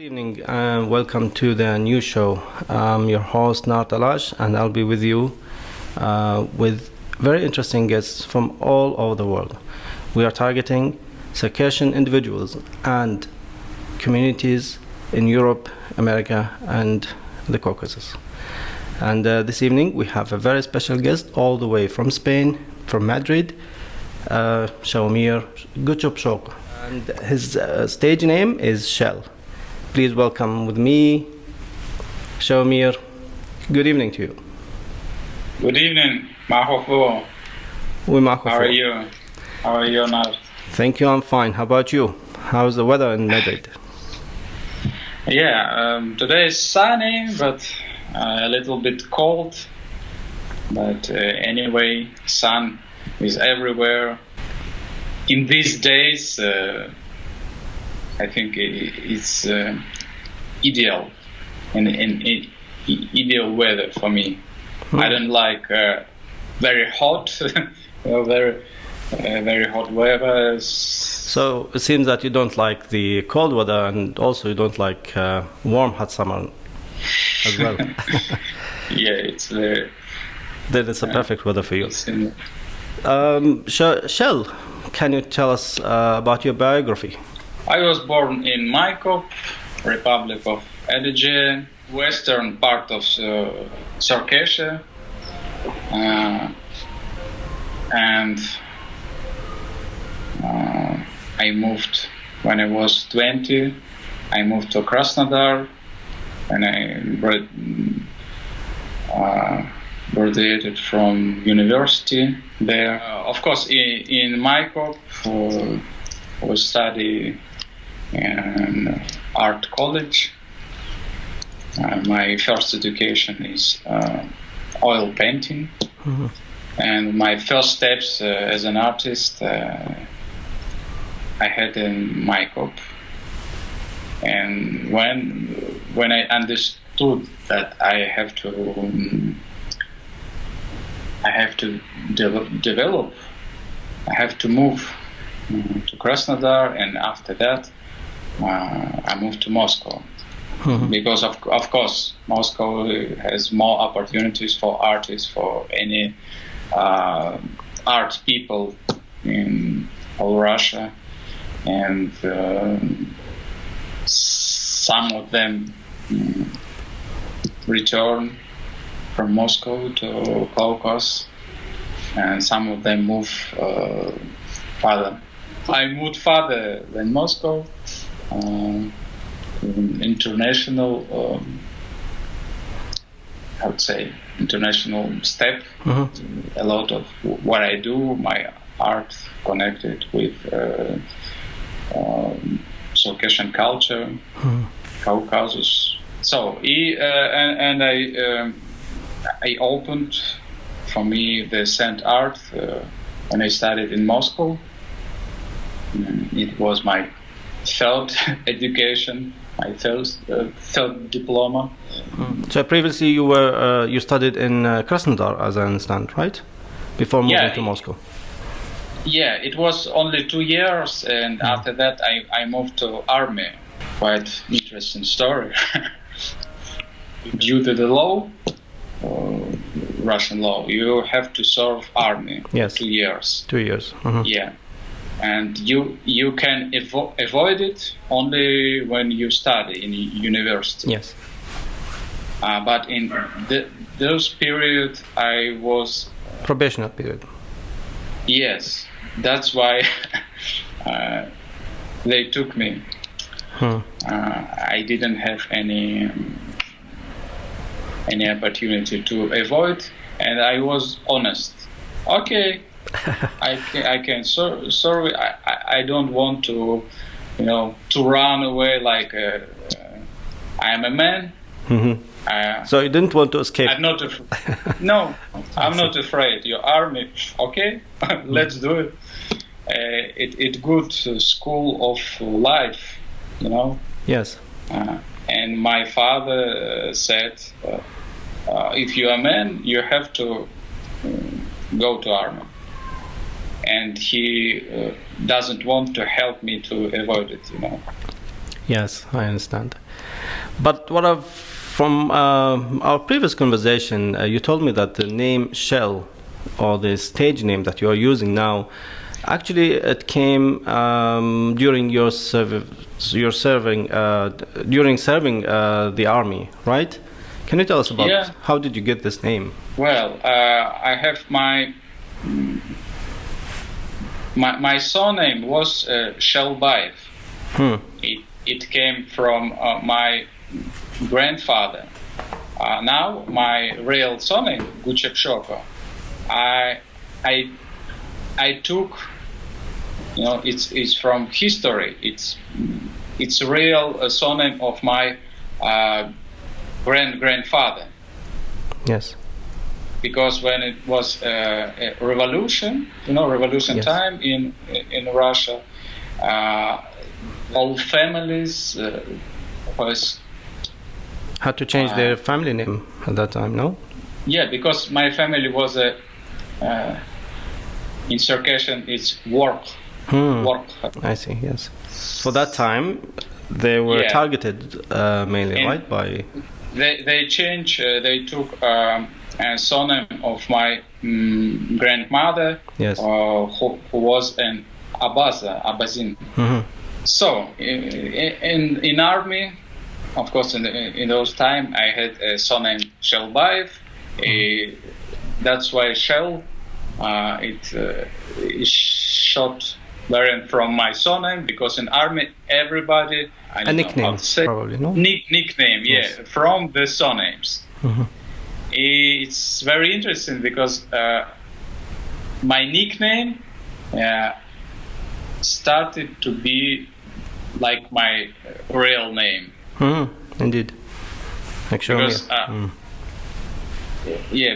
Evening and welcome to the new show. I'm your host Nart Alash, and I'll be with you with very interesting guests from all over the world. We are targeting Circassian individuals and communities in Europe, America, and the Caucasus. And this evening we have a very special guest all the way from Spain, from Madrid, Sheomir Guchepshoko. And his stage name is Shell. Please welcome with me, Sheomir. Good evening to you. Good evening, Mahofo. How are you? How are you, Nart? Thank you, I'm fine. How about you? How's the weather in Madrid? Yeah, today is sunny, but a little bit cold. But anyway, sun is everywhere. In these days, I think it's ideal, ideal weather for me. I don't like very hot, very hot weather. So it seems that you don't like the cold weather, and also you don't like warm hot summer as well. Yeah, it's very. Then it's a perfect weather for you. Shell, can you tell us about your biography? I was born in Maikop, Republic of Adiga, western part of Circassia, and I moved when I was 20. I moved to Krasnodar, and I graduated from university there. Of course, in Maikop, we study in art college. My first education is oil painting, and my first steps as an artist I had in Maikop. And when I understood that I have to develop, I have to move to Krasnodar, and after that I moved to Moscow. Because of course Moscow has more opportunities for artists, for any art people in all Russia, and some of them return from Moscow to Caucasus, and some of them move further. I moved further than Moscow. International, I would say, international step. A lot of what I do, my art connected with Circassian culture, Caucasus. So, and I opened for me the Saint Art when I studied in Moscow. It was my third education, my third diploma. So previously you studied in Krasnodar, as I understand, right? Before moving to Moscow. Yeah, it was only 2 years, and after that I moved to army. Quite interesting story. Due to the law, Russian law, you have to serve army. Yes. 2 years. 2 years. Yeah. And you can avoid it only when you study in university. Yes. But in those period, I was probationary period. Yes, that's why they took me. I didn't have any opportunity to avoid, and I was honest. Okay. I can. Sorry, I don't want to, to run away like I am a man. So you didn't want to escape? I'm not. No, I'm not afraid. Your army, okay? Let's do it. It's good school of life, Yes. And my father said, if you are a man, you have to go to army. And he doesn't want to help me to avoid it, Yes, I understand. But from our previous conversation, you told me that the name Shell, or the stage name that you are using now, actually it came during your serving the army, right? Can you tell us about how did you get this name? Well, I have my surname was Shelbaev. It came from my grandfather. Now my real surname Guchepshoko. I took, it's from history. It's real surname of my grandfather. Yes. Because when it was a revolution, revolution yes. time in Russia, all families had to change their family name at that time, no? Yeah, because my family was in Circassian, it's work. Work. I see. Yes. For that time, they were targeted mainly, and right? By they changed. They took a surname of my grandmother, yes. Who was an Abazin. So in army, of course, in those time, I had a surname Shelbaev. That's why Shell. It is short variant from my surname, because in army everybody a nickname probably, no? Nickname, yes. From the surnames. It's very interesting because my nickname started to be like my real name. Indeed. Like Sheomir.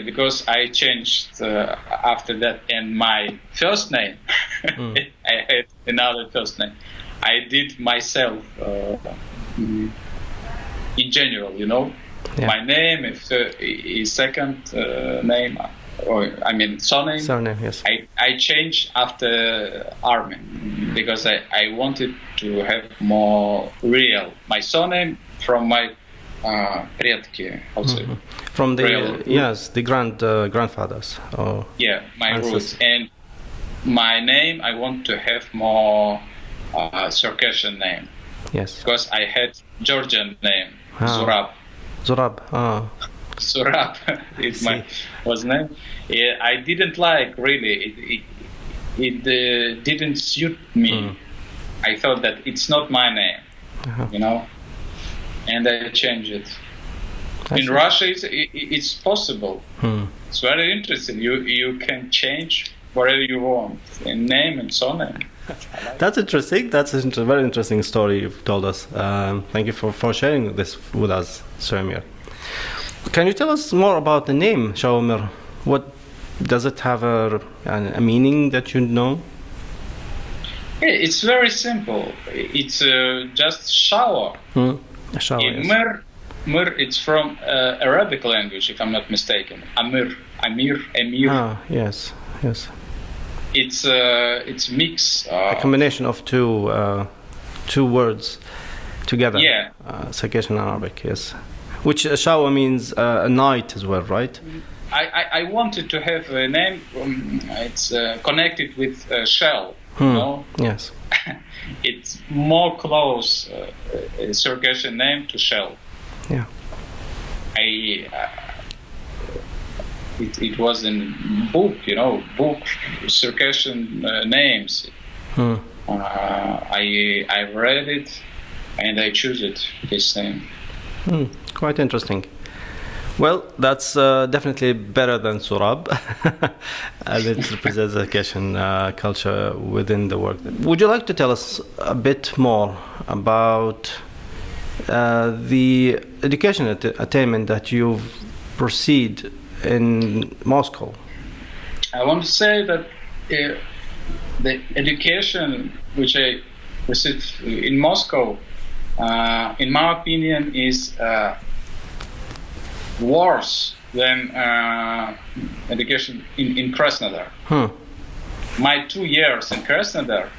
Because I changed after that, and my first name, I had another first name. I did myself in general, My name is second name, or I mean surname. Surname, yes. I changed after army because I wanted to have more real. My surname from my предки, also. From the the grandfathers. Or my roots. And my name, I want to have more Circassian name. Yes. Because I had Georgian name, Zurab. Zurab. Zurab is my name. I didn't like really. It didn't suit me. I thought that it's not my name, and I changed it. In Russia, it's possible. It's very interesting. You can change whatever you want in name and surname. That's interesting. That's a very interesting story you've told us. Thank you for sharing this with us, Sheomir. Can you tell us more about the name Sheomir? What does it have a meaning that you know? It's very simple. It's just shower. A shower. Mir, it's from Arabic language, if I'm not mistaken. Amir. Yes. It's mix. A combination of two words together. Yeah. Circassian Arabic, yes. Which shower means a night as well, right? I wanted to have a name. It's connected with shell. Yes. It's more close Circassian name to shell. Yeah. It was in book, Circassian names. I read it and I choose it, this name. Quite interesting. Well, that's definitely better than Surab, as it represents Circassian culture within the work. Would you like to tell us a bit more about the education attainment that you've pursued in Moscow? I want to say that the education which I received in Moscow, in my opinion, is worse than education in Krasnodar. My 2 years in Krasnodar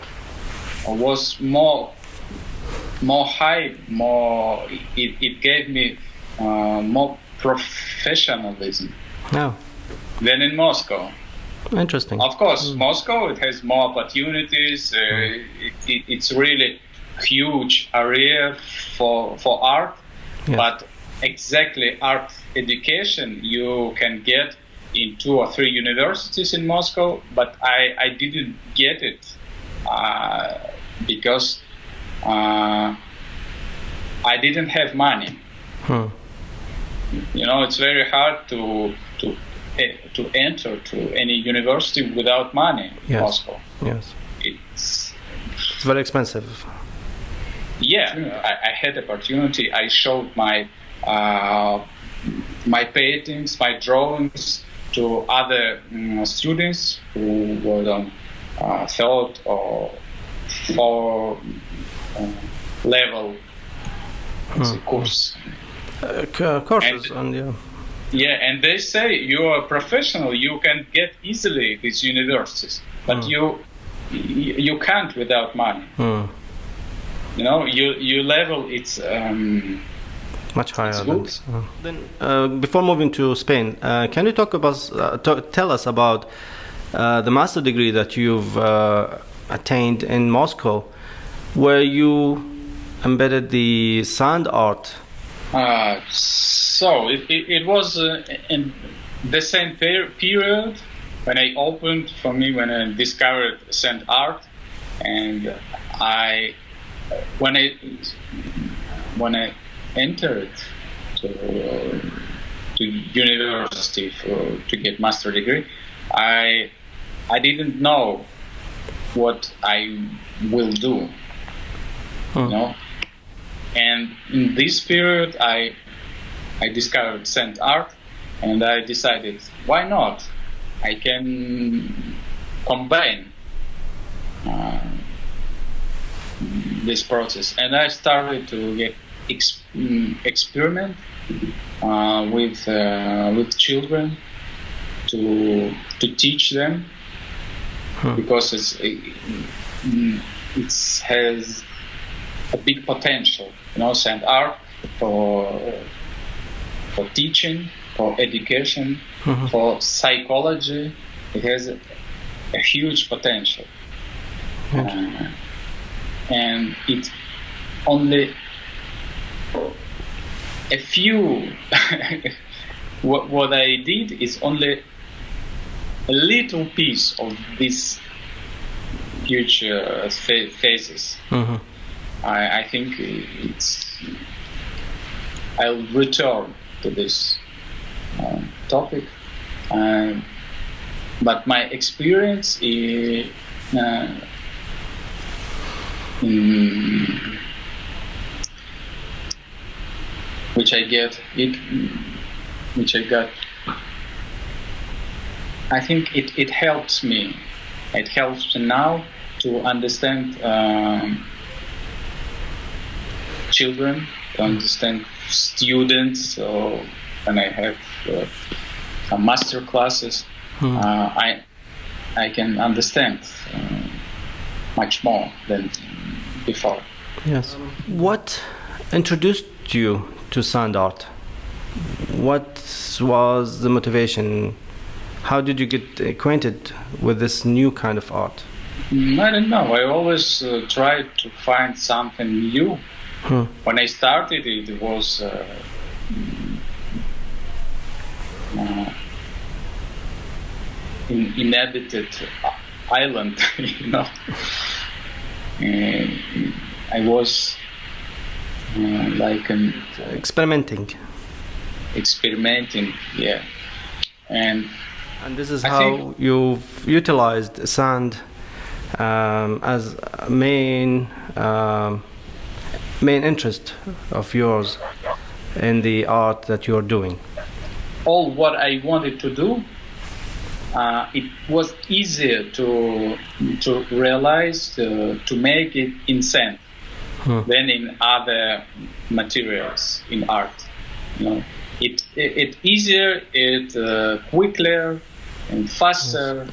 was more more high, more. It gave me more professionalism than in Moscow. Interesting. Of course, Moscow, it has more opportunities. It's really huge area for art, but exactly art education you can get in 2 or 3 universities in Moscow, but I didn't get it because I didn't have money. You know, it's very hard to enter to any university without money in Moscow. Yes. It's very expensive. Yeah, I had opportunity. I showed my my paintings, my drawings to other students who were on 3rd or 4th level course. Courses and they say you are a professional, you can get easily these universities, but you can't without money. You know, your level it's much higher than this. Then, before moving to Spain, can you talk about tell us about the master degree that you've attained in Moscow, where you embedded the sand art? So it was in the same period when I opened for me, when I discovered sand art, and when I entered to university to get master degree, I didn't know what I will do, you know. And in this period, I discovered sand art, and I decided, why not? I can combine this process, and I started to get experiment with children to teach them, because it has a big potential, you know, sand art for teaching, for education, for psychology. It has a huge potential, and it's only a few. What I did is only a little piece of this huge phases. I think I'll return to this topic, but my experience is which I got. I think it helps me. It helps me now to understand children, to understand students. So when I have some master classes, I can understand much more than before. Yes. What introduced you to sand art? What was the motivation? How did you get acquainted with this new kind of art? I don't know. I always tried to find something new. When I started, it was inhabited island, you know. I was like experimenting, yeah. And this is how you've utilized sand as a main interest of yours in the art that you're doing. All what I wanted to do, it was easier to realize, to make it in sand than in other materials in art. You know, it easier, it quicker and faster.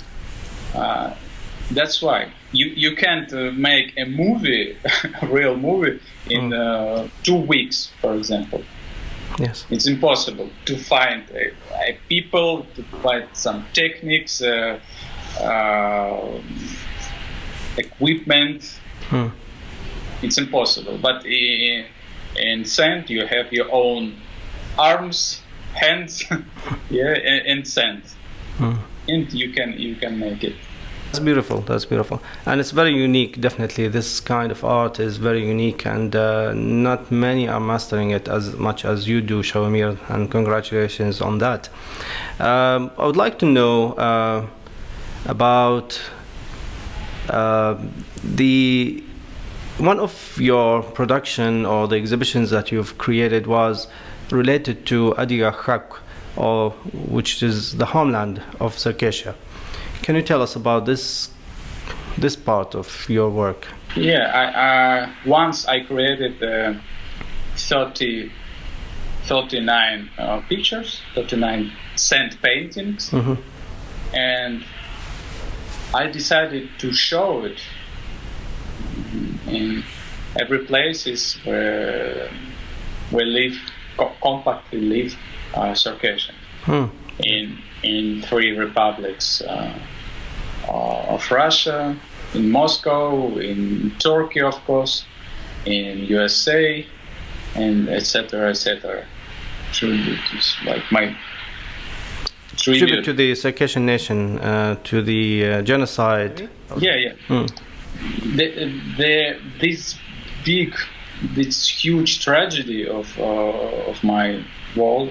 That's why you can't make a movie, a real movie, in 2 weeks, for example. Yes, it's impossible to find people, to find some techniques, equipment. It's impossible. But in sand, you have your own arms, hands, and sand, and you can make it. That's beautiful. That's beautiful, and it's very unique. Definitely, this kind of art is very unique, and not many are mastering it as much as you do, Sheomir. And congratulations on that. I would like to know about the one of your production or the exhibitions that you've created was related to Adiga Guchepshoko, or which is the homeland of Circassia. Can you tell us about this part of your work? Yeah, once I created 39 pictures, 39 sand paintings, and I decided to show it in every places where we live, compactly live Circassian. In 3 republics of Russia, in Moscow, in Turkey, of course, in USA, and etc. etc. Tribute is like my tribute to the Circassian nation, to the genocide. Yeah. This huge tragedy of my world.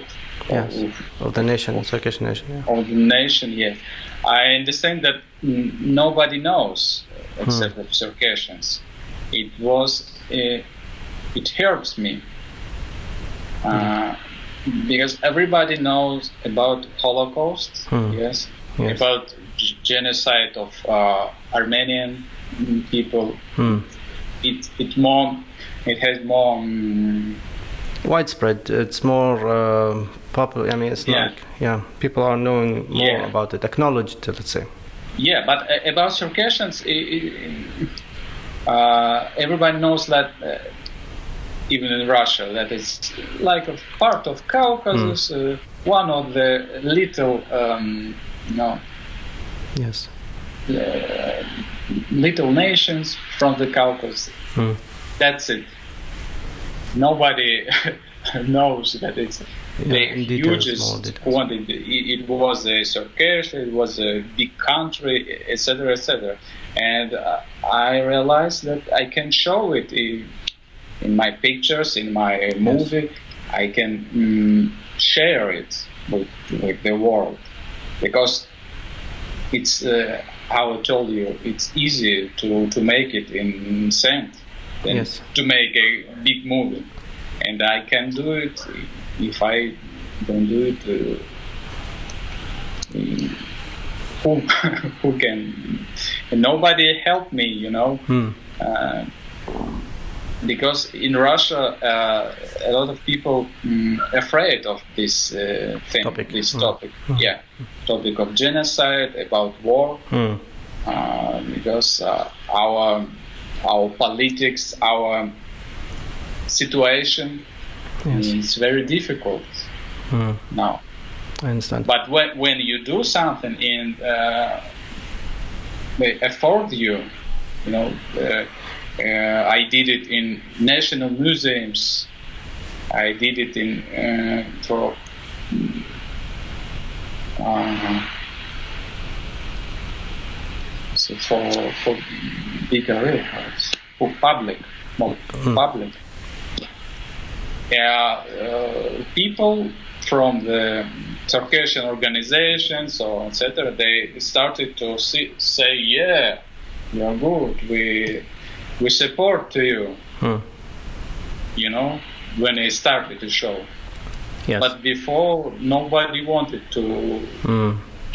Yes, of the nation, Circassian nation. Yeah. Of the nation, yes. I understand that nobody knows except of Circassians. It hurts me because everybody knows about Holocaust, yes, about genocide of Armenian people. It has more widespread. It's more popular. I mean, it's like people are knowing more about it, acknowledged, let's say. Yeah, but about Circassians, everybody knows that even in Russia, that it's like a part of Caucasus, one of the little, yes, little nations from the Caucasus. That's it. Nobody knows that it's the hugest quantity. It was a Circassia, it was a big country, etc., etc. And I realized that I can show it in my pictures, in my movie. I can share it with the world, because it's how I told you, it's easy to make it in sand than to make a big movie, and I can do it. If I don't do it, who can? And nobody helped me, because in Russia a lot of people afraid of this thing, topic. Topic of genocide, about war, because our politics, our situation is very difficult now. I understand. But when you do something and they afford you, I did it in national museums. I did it in for bigger areas, for public. People from the Circassian organizations or etc. They started to say, "Yeah, you are good. We support you." When I started the show. Yes. But before, nobody wanted to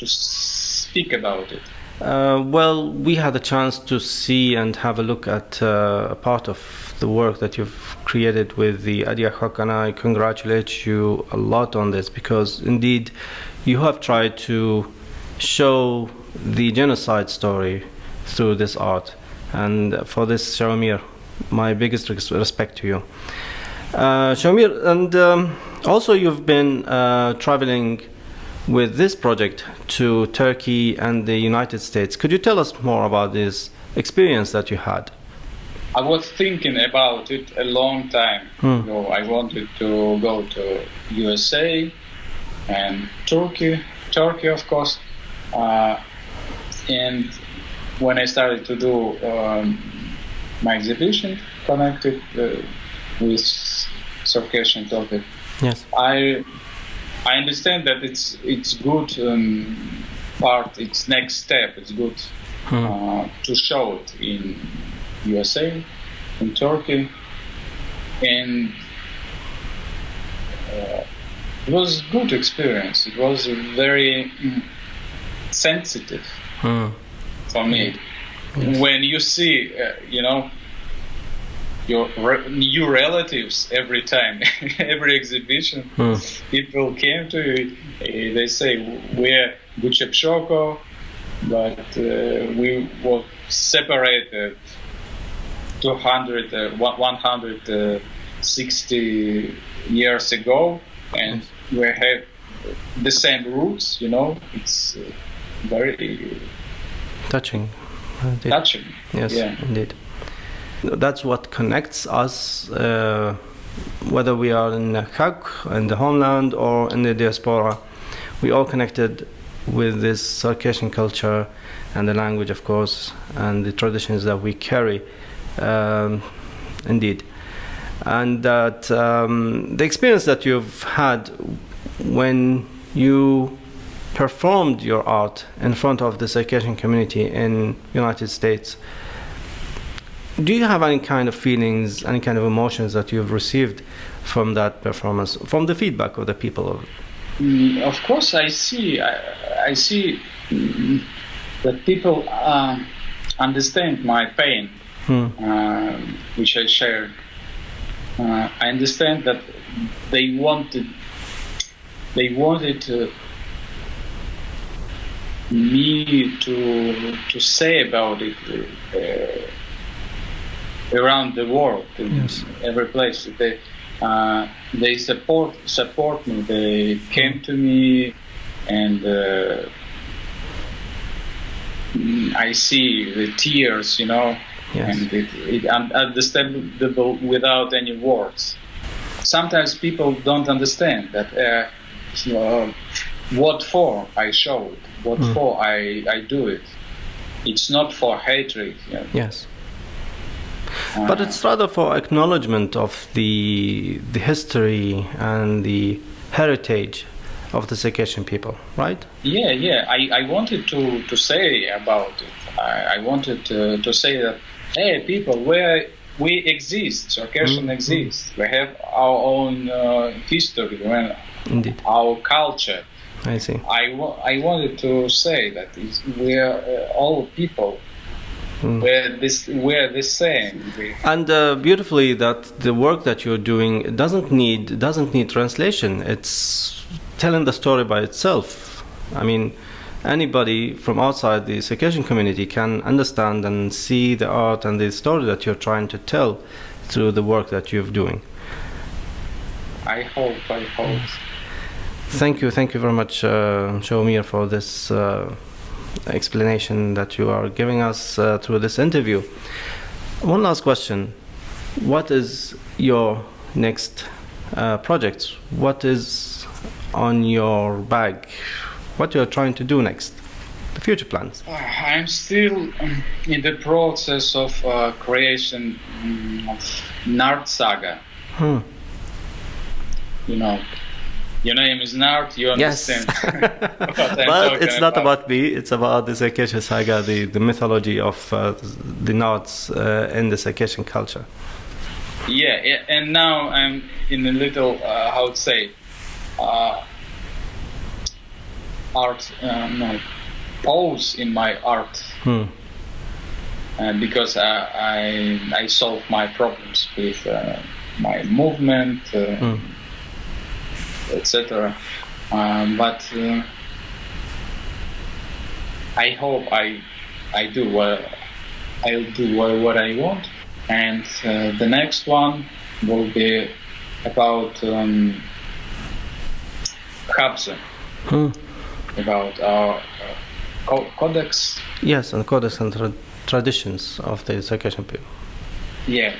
speak about it. Well, we had a chance to see and have a look at a part of the work that you've created with the Adiga Guchepshoko, and I congratulate you a lot on this, because indeed you have tried to show the genocide story through this art. And for this, Sheomir, my biggest respect to you. Sheomir, and also you've been traveling with this project to Turkey and the United States. Could you tell us more about this experience that you had? I was thinking about it a long time ago. I wanted to go to USA and Turkey, of course. And when I started to do my exhibition connected with Circassian topic, yes, I understand that it's good part. It's next step. It's good to show it in USA, in Turkey, and it was a good experience. It was very sensitive for me. Yes. When you see, your new relatives every time, every exhibition, people came to you, they say, we're Guchepshoko, but we were separated 160 years ago, and we have the same roots, it's very touching. Touching. Yes, yeah. Indeed. That's what connects us, whether we are in Haq, in the homeland, or in the diaspora. We all connected with this Circassian culture and the language, of course, and the traditions that we carry, indeed. And that the experience that you've had when you performed your art in front of the Circassian community in United States, do you have any kind of feelings, any kind of emotions that you've received from that performance, from the feedback of the people? Of course, I see that people understand my pain, which I share. I understand that they wanted me to say about it around the world, in every place. They support me. They came to me, and I see the tears, and it understandable without any words. Sometimes people don't understand that what for I show it, what for I do it. It's not for hatred. Yes. But it's rather for acknowledgement of the history and the heritage of the Circassian people, right? Yeah. I wanted to say about it. I wanted to say that, hey, people, where we exist, Circassian exists. We have our own history, indeed, our culture. I see. I wanted to say that we are all people. We're the same. And beautifully, that the work that you're doing doesn't need translation. It's telling the story by itself. I mean, anybody from outside the Circassian community can understand and see the art and the story that you're trying to tell through the work that you're doing. I hope. Thank you very much, Sheomir, for this explanation that you are giving us through this interview. One last question: what is your next project? What is on your bag? What you're trying to do next? The future plans? I'm still in the process of creation of Nart saga. Your name is Nart, you understand. Yes. But it's not about me, it's about the Circassian saga, the mythology of the Narts in the Circassian culture. Yeah, and now I'm in a little, pause in my art. Because I solved my problems with my movement, etc. But I hope I I'll do what I want. And the next one will be about Habsburg, about our codex. Yes, and codex and traditions of the Circassian people. Yeah,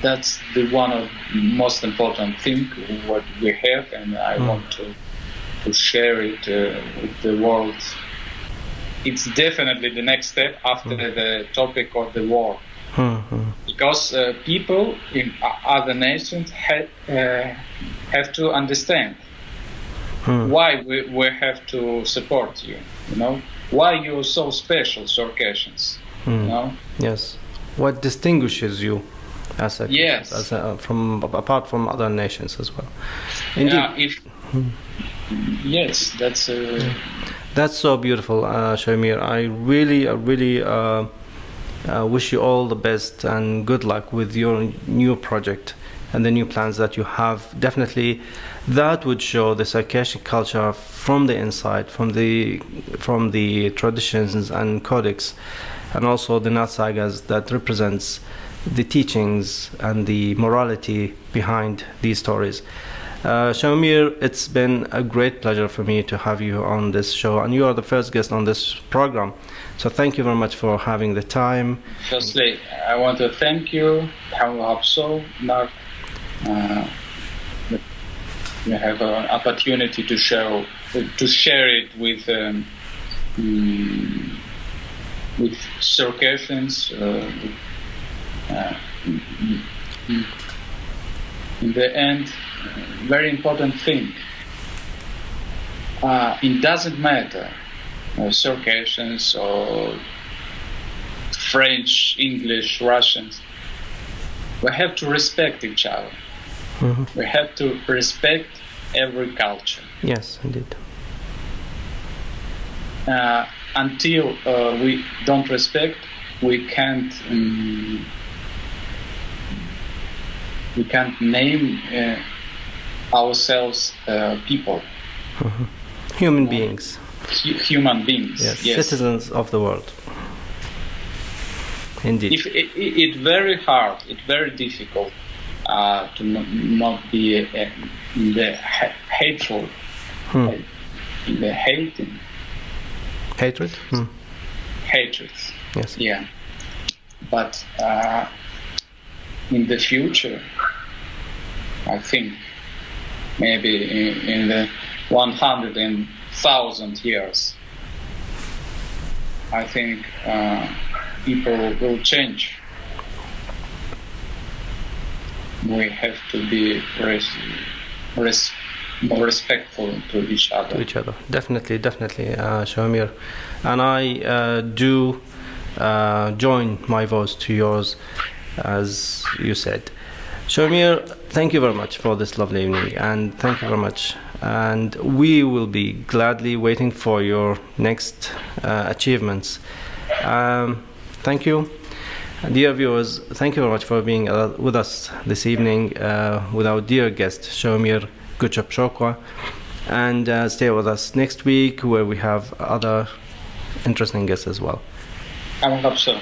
that's the one of most important thing what we have, and I want to share it with the world. It's definitely the next step after the topic of the war, because people in other nations have to understand why we have to support you. You know, why you're so special, Circassians. You know. Yes. What distinguishes you as a yes, apart from other nations as well? Indeed. Yes, that's so beautiful, Sheomir. I really wish you all the best and good luck with your new project and the new plans that you have. Definitely, that would show the Circassian culture from the inside, from the traditions and codex, and also the Nart sagas that represents the teachings and the morality behind these stories. Sheomir, it's been a great pleasure for me to have you on this show, and you are the first guest on this program. So thank you very much for having the time. Firstly, I want to thank you, Nart. You have an opportunity to share it with Circassians. In the end, very important thing. It doesn't matter, Circassians or French, English, Russians. We have to respect each other. We have to respect every culture. Yes, indeed. Until we don't respect, we can't name ourselves people. Human beings. Human beings. Yes. Citizens of the world. Indeed. It's very hard. It's very difficult to not be in the hatred. In the hating. Hatred. Hatred. Yes. Yeah. But in the future, I think maybe in the 100,000 years, I think people will change. We have to be more respectful to each other. Definitely, Sheomir. And I do join my voice to yours, as you said. Sheomir, thank you very much for this lovely evening, and thank you very much. And we will be gladly waiting for your next achievements. Thank you. Dear viewers, thank you very much for being with us this evening with our dear guest, Sheomir Guchepshoko. And stay with us next week, where we have other interesting guests as well. I hope so.